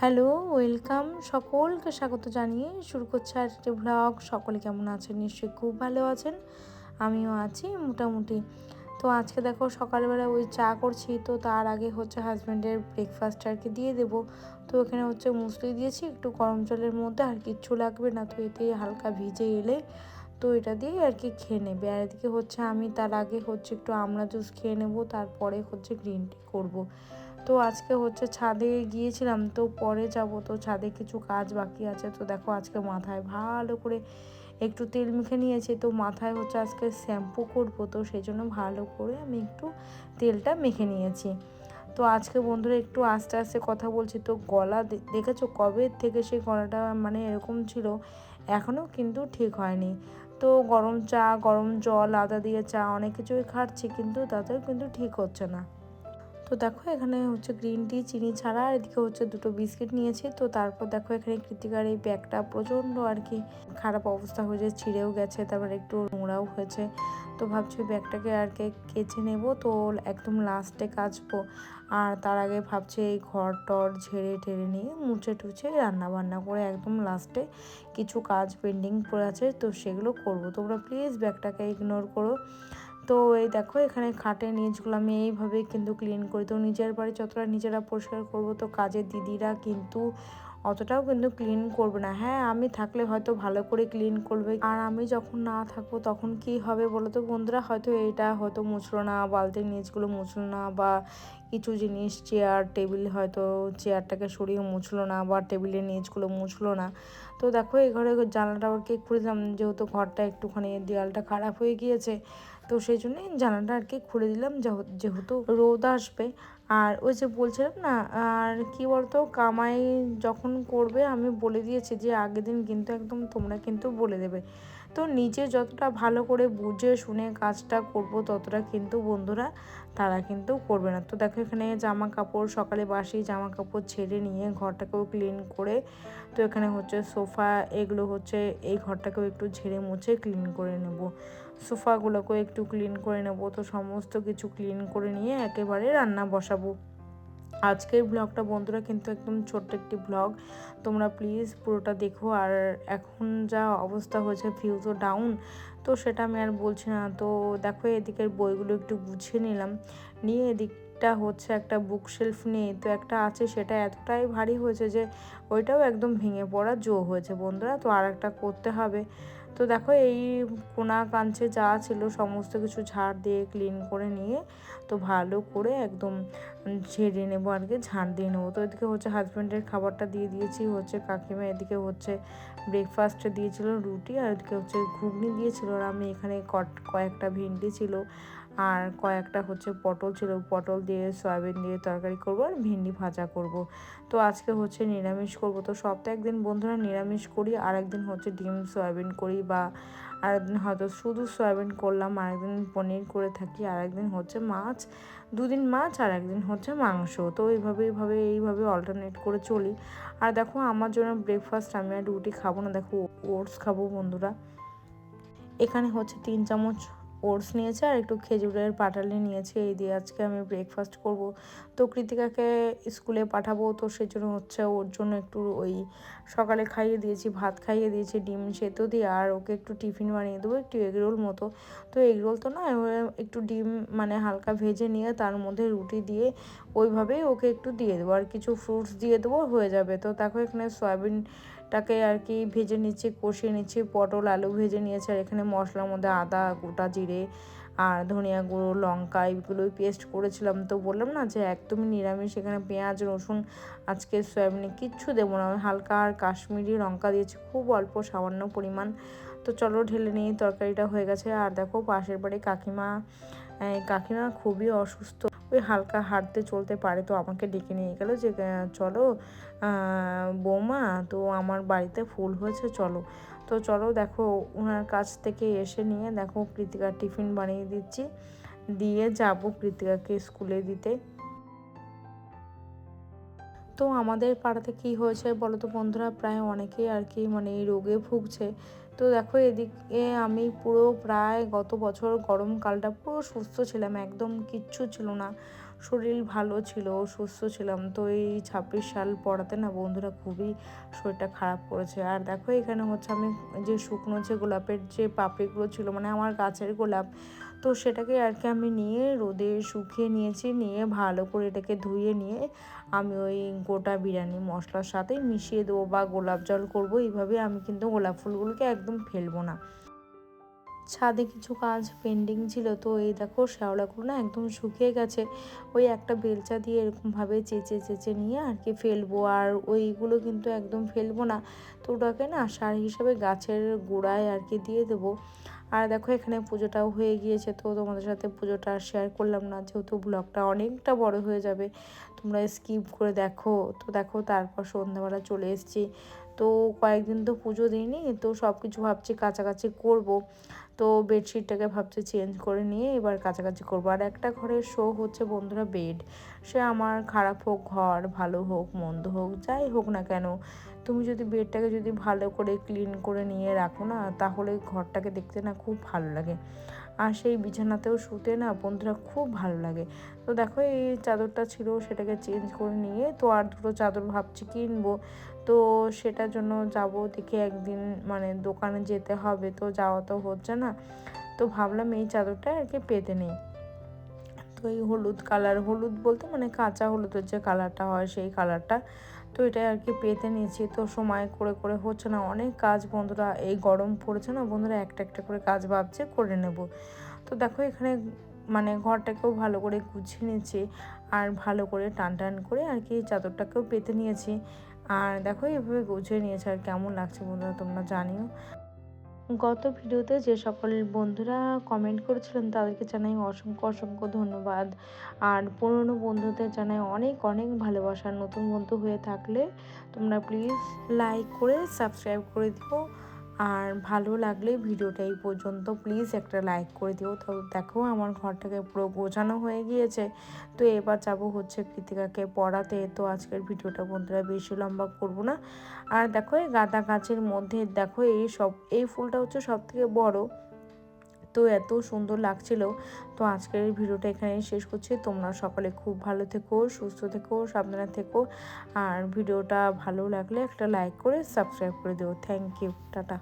Hello, welcome. সকলকে স্বাগত জানিয়ে শুরু করছে আজকের ব্লগ। সকলে কেমন আছেন? নিশ্চয়ই খুব ভালো আছেন। আমিও আছি মোটামুটি। তো আজকে দেখো সকালবেলা ওই চা করছি, তো তার আগে হচ্ছে হাজব্যান্ডের ব্রেকফাস্ট আর কি দিয়ে দেবো। তো এখানে হচ্ছে মুসলি দিয়েছি একটু গরম জলের মধ্যে, আর কিচ্ছু লাগবে না, তো এতে হালকা ভিজে এলে তো এটা দিয়ে আর কি খেয়ে নেবে। আর এদিকে হচ্ছে আমি তার আগে হচ্ছে একটু আমড়া জুস খেয়ে নেবো, তারপরে হচ্ছে গ্রিন টি করবো। তো আজকে হচ্ছে ছাদে গিয়েছিলাম, তো পরে যাব, তো ছাদে কিছু কাজ বাকি আছে। তো দেখো আজকে মাথায় ভালো করে একটু তেল মেখে নিয়েছি, তো মাথায় হচ্ছে আজকে শ্যাম্পু করবো, তো সেই জন্য ভালো করে আমি একটু তেলটা মেখে নিয়েছি। তো আজকে বন্ধুরা একটু আস্তে আস্তে কথা বলছি, তো গলা দেখেছো কবে থেকে সেই গলাটা মানে এরকম ছিল, এখনও কিন্তু ঠিক হয়নি। তো গরম চা, গরম জল, আদা দিয়ে চা অনেক কিছুই খাচ্ছি, কিন্তু তাতেও কিন্তু ঠিক হচ্ছে না। তো দেখো এখানে হচ্ছে গ্রিন টি চিনি ছাড়া, আর এদিকে হচ্ছে দুটো বিস্কিট নিয়েছি। তো তারপর দেখো এখানে কৃতিকার এই ব্যাগটা প্রচণ্ড আর কি খারাপ অবস্থা হয়েছে, ছিঁড়েও গেছে, তারপর একটু নোংরাও হয়েছে। তো ভাবছি ব্যাগটাকে আর কি কেচে নেব, তো একদম লাস্টে কাচবো। আর তার আগে ভাবছি এই ঘর টর ঝেড়ে টেড়ে নিয়ে মুছে টুছে রান্না বান্না করে একদম লাস্টে কিছু কাজ পেন্ডিং পড়ে আছে, তো সেগুলো করব। তোমরা প্লিজ ব্যাগটাকে ইগনোর করো। তো এই দেখো এখানে খাটের নিচগুলো আমি এইভাবে কিন্তু ক্লিন করি। তো নিজের বাড়ি যতটা নিজেরা পরিষ্কার করব, তো কাজের দিদিরা কিন্তু অতটাও কিন্তু ক্লিন করবে না। হ্যাঁ, আমি থাকলে হয়তো ভালো করে ক্লিন করবে, আর আমি যখন না থাকবো তখন কি হবে বলো তো বন্ধুরা? হয়তো এইটা হয়তো মুছলো না, বালতির নিচগুলো মুছলো না, বা কিছু জিনিস চেয়ার টেবিল, হয়তো চেয়ারটাকে সরিয়ে মুছলো না, বা টেবিলের নিচগুলো মুছলো না। তো দেখো এই ঘরে জানলাটা আবার কে খুলে দিলাম, যেহেতু ঘরটা একটুখানি দেওয়ালটা খারাপ হয়ে গিয়েছে, তো সেই জন্যই জানালাটা আর কি খুলে দিলাম, যেহেতু রোদ আসবে। আর ওই যে বলছিলাম না, আর কি বলতো, কামাই যখন করবে আমি বলে দিয়েছি যে আগের দিন কিন্তু একদম তোমরা কিন্তু বলে দেবে। তো নিজে যতটা ভালো করে বুঝে শুনে কাজটা করব, ততটা কিন্তু বন্ধুরা তারা কিন্তু করবে না। তো দেখো এখানে জামা কাপড়, সকালে বাসি জামা কাপড় ছেড়ে নিয়ে ঘরটাকেও ক্লিন করে, তো এখানে হচ্ছে সোফা, এগুলো হচ্ছে এই ঘরটাকেও একটু ঝেড়ে মুছে ক্লিন করে নেব। সোফাগুলোকেও একটু ক্লিন করে নেব। তো সমস্ত কিছু ক্লিন করে নিয়ে একেবারে রান্না বসাবো। আজকের ব্লগটা বন্ধুরা কিন্তু একদম ছোট্ট একটি ব্লগ, তোমরা প্লিজ পুরোটা দেখো। আর এখন যা অবস্থা হয়েছে, ভিউজও ডাউন, তো সেটা আমি আর বলছি না। তো দেখো এদিকের বইগুলো একটু গুছিয়ে নিলাম, নিয়ে এদিকটা হচ্ছে একটা বুক শেলফ নিয়ে, তো একটা আছে সেটা এতটাই ভারী হয়েছে যে ওইটাও একদম ভেঙে পড়া জো হয়েছে বন্ধুরা, তো আর একটা করতে হবে। তো দেখো এই কোনা কাঞ্চে যা ছিল সমস্ত কিছু ঝাড় দিয়ে ক্লিন করে নিয়ে, তো ভালো করে একদম ঝেড়ে নেবো আর কি, ঝাড় দিয়ে নেবো। তো এদিকে হচ্ছে হাজব্যান্ডের খাবারটা দিয়ে দিয়েছি, হচ্ছে কাকিমা এদিকে হচ্ছে ব্রেকফাস্টে দিয়েছিল রুটি, আর এদিকে হচ্ছে ঘুগনি দিয়েছিল। আর আমি এখানে কয়েকটা ভিন্ডি ছিল, আর কয়েকটা হচ্ছে পটল ছিল, পটল দিয়ে সয়াবিন দিয়ে তরকারি করবো, আর ভিন্ডি ভাজা করব। তো আজকে হচ্ছে নিরামিষ করব। তো সপ্তাহে একদিন বন্ধুরা নিরামিষ করি, আর একদিন হচ্ছে ডিম সয়াবিন করি, বা আরেকদিন হয়তো শুধু সয়াবিন করলাম, আরেকদিন পনির করে থাকি, আর একদিন হচ্ছে মাছ, দুদিন মাছ আর একদিন হচ্ছে মাংস। তো এইভাবে অল্টারনেট করে চলি। আর দেখো আমার জন্য ব্রেকফাস্ট, আমি আর রুটি খাবো না, দেখো ওটস খাবো বন্ধুরা। এখানে হচ্ছে 3 চামচ ওটস নিয়েছে, আর একটু খেজুরের পাটালি নিয়েছে, এই দিয়ে আজকে আমি ব্রেকফাস্ট করব। তো কৃতিকাকে স্কুলে পাঠাবো, তো সেজন্য হচ্ছে ওর জন্য একটু ওই সকালে খাইয়ে দিয়েছি, ভাত খাইয়ে দিয়েছি ডিম সেদ্ধ দিয়ে, আর ওকে একটু টিফিন বানিয়ে দেবো, একটু এগরোল মতো। তো এগরোল তো না, একটু ডিম মানে হালকা ভেজে নিয়ে তার মধ্যে রুটি দিয়ে ওইভাবেই ওকে একটু দিয়ে দেবো, আর কিছু ফ্রুটস দিয়ে দেবো, হয়ে যাবে। তো দেখো এখানে সয়াবিনটাকে আর কি ভেজে নিচ্ছি, কষিয়ে নিচ্ছি, পটল আলু ভেজে নিয়েছে। আর এখানে মশলার মধ্যে আদা, গোটা জিরে, আর ধনিয়া গুঁড়ো, লঙ্কা, এগুলোই পেস্ট করেছিলাম। তো বললাম না যে একদমই নিরামিষ, এখানে পেঁয়াজ রসুন আজকে সয়াবিনে কিচ্ছু দেবো না, হালকা আর কাশ্মীরি লঙ্কা দিয়েছি, খুব অল্প সামান্য পরিমাণ। তো চলো ঢেলে নিই, তরকারিটা হয়ে গেছে। আর দেখো পাশের বাড়ি কাকিমা খুবই অসুস্থ, ওই হালকা হাঁটতে চলতে পারে, তো আমাকে ডেকে নিয়ে গেলো যে চলো বৌমা, তো আমার বাড়িতে ফুল হয়েছে চলো। তো চলো দেখো ওনার কাছ থেকে এসে নিয়ে দেখো কৃতিকার টিফিন বানিয়ে দিচ্ছি, দিয়ে যাব কৃতিকাকে স্কুলে দিতে। তো আমাদের পাড়াতে কি হয়েছে বলো তো বন্ধুরা, প্রায় অনেকেই আর কি মানে এই রোগে ভুগছে। তো দেখো এদিকে আমি পুরো প্রায় গত বছর গরমকালটা পুরো সুস্থ ছিলাম, একদম কিচ্ছু ছিল না। শরীর ভালো ছিল, সুস্থ ছিলাম। তো এই 26 সাল পড়াতে না বন্ধুরা খুবই শরীরটা খারাপ করেছে। আর দেখো এখানে হচ্ছে আমি যে শুকনো যে গোলাপের যে পাপড়িগুলো ছিল, মানে আমার গাছের গোলাপ, তো সেটাকে আর কি আমি নিয়ে রোদে শুকিয়ে নিয়েছি, নিয়ে ভালো করে এটাকে ধুয়ে নিয়ে আমি ওই গোটা বিরিয়ানি মশলার সাথে মিশিয়ে দেবো বা গোলাপ জল করবো। এইভাবে আমি কিন্তু গোলাপ ফুলগুলোকে একদম ফেলবো না। ছাদে কিছু কাজ পেন্ডিং ছিল, তো এই দেখো শ্যাওলাগুলো না একদম শুকিয়ে গেছে। ওই একটা বেলচা দিয়ে এরকমভাবে চেঁচে চেঁচে নিয়ে আর কি ফেলবো। আর ওইগুলো কিন্তু একদম ফেলবো না, তো ওটাকে না সার হিসাবে গাছের গোড়ায় আর কি দিয়ে দেবো। আর দেখো এখানে পুজোটাও হয়ে গিয়েছে, তো তোমাদের সাথে পুজোটা শেয়ার করলাম না, যেহেতু ব্লগটা অনেকটা বড় হয়ে যাবে, তোমরা স্কিপ করে দেখো। তো দেখো তারপর সন্ধ্যাবেলা চলে এসেছি। তো কয়েকদিন তো পুজো দিইনি, তো সব কিছু ভাবছি কাছাকাছি করব। তো বেডশিটটাকে ভাবছি চেঞ্জ করে নিয়ে এবার কাছাকাছি করবো। আর একটা ঘরের শো হচ্ছে বন্ধুরা বেড। সে আমার খারাপ হোক ঘর, ভালো হোক মন্দ হোক, যাই হোক না কেন, তুমি যদি বেডটাকে যদি ভালো করে ক্লিন করে নিয়ে রাখো না, তাহলে ঘরটাকে দেখতে না খুব ভালো লাগে। আর সেই বিছানাতেও শুতে না বন্ধুরা খুব ভালো লাগে। তো দেখো এই চাদরটা ছিল, সেটাকে চেঞ্জ করে নিয়ে তো আর দুটো চাদর ভাবছি কিনবো। তো সেটার জন্য যাব, দেখে একদিন মানে দোকানে যেতে হবে, তো যাওয়া তো হচ্ছে না। তো ভাবলাম এই চাদরটা আর কি পেতে নেই। তো এই হলুদ কালার, হলুদ বলতে মানে কাঁচা হলুদের যে কালারটা হয় সেই কালারটা, তো এটাই আর কি পেতে নিয়েছি। তো সময় করে করে হচ্ছে না, অনেক কাজ বন্ধুরা, এই গরম পড়েছে না বন্ধুরা, একটা একটা করে কাজ ভাবছে করে নেব। তো দেখো এখানে মানে ঘরটাকেও ভালো করে গুছিয়ে নিয়েছি, আর ভালো করে টান টান করে আর কি চাদরটাকেও পেতে নিয়েছি। আর দেখো এভাবে গুছিয়ে নিয়েছে। আর কেমন লাগছে বন্ধুরা তোমরা জানিও। গত ভিডিওতে যে সকল বন্ধুরা কমেন্ট করেছিলেন তাদেরকে জানাই অসংখ্য অসংখ্য ধন্যবাদ। আর পুরনো বন্ধুদের জানাই অনেক অনেক ভালোবাসা। নতুন বন্ধু হয়ে থাকলে তোমরা প্লিজ লাইক করে সাবস্ক্রাইব করে দিও। আর ভালো লাগলে ভিডিওটা এই পর্যন্ত প্লিজ একটা লাইক করে দিও। তো দেখো আমার ঘরটাকে পুরো গোছানো হয়ে গিয়েছে। তো এবার যাব হচ্ছে কৃতিকাকে পড়াতে। তো আজকের ভিডিওটা বন্ধুরা বেশি লম্বা করব না। আর দেখো এই গাঁদা গাছের মধ্যে দেখো এই ফুলটা হচ্ছে সব থেকে বড়, তো এত সুন্দর লাগছিল। তো আজকের এই ভিডিওটা এখানেই শেষ করছি। তোমরা সকলে খুব ভালো থেকো, সুস্থ থেকো, সাবধানে থেকো। আর ভিডিওটা ভালো লাগলে একটা লাইক করে সাবস্ক্রাইব করে দিও। Thank you, tata.